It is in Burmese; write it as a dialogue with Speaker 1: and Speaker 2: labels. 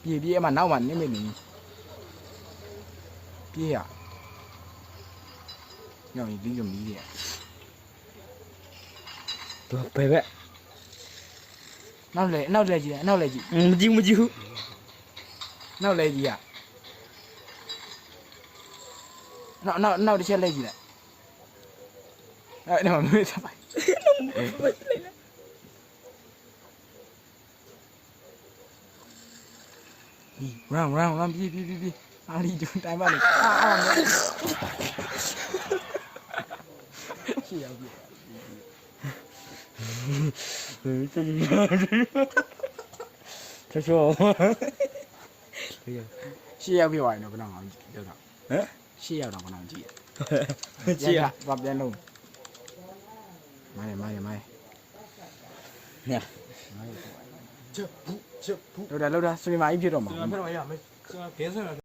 Speaker 1: ပြေးအမနောက်မှနင်းနေပြေးရညောင်ဒီကမီးရ
Speaker 2: သူဘယ်ဘက်
Speaker 1: နောက်လဲကြည့်နောက်လဲကြည့်
Speaker 2: မကြည့်ဘူး
Speaker 1: နောက်လဲကြည့်ရနောက်တစ်ချက်လဲကြည့်လိုက်အဲ့တော့မင်းစပိုင်round ပြေးအားလီတူတိုင်းပါလေရှေ့ရောက်ပြီ
Speaker 2: ချောချော
Speaker 1: ရှေ့ရောက်ပြီပါရင်တော့ဘယ်တော့မှကြည့်တော့
Speaker 2: ဟမ်
Speaker 1: ရှေ့ရောက်တော့ဘယ်တော့မှကြည့်
Speaker 2: ကြည့်ရ
Speaker 1: ဘာပြန်လုံးမိုင်း
Speaker 2: ည
Speaker 1: လောက်တာဆွေမာကြီးဖြစ်တော့မှာ
Speaker 3: ကျွန်တော်ဖက်တော့ရမယ်ကျွန်တော်ဘဲဆွဲ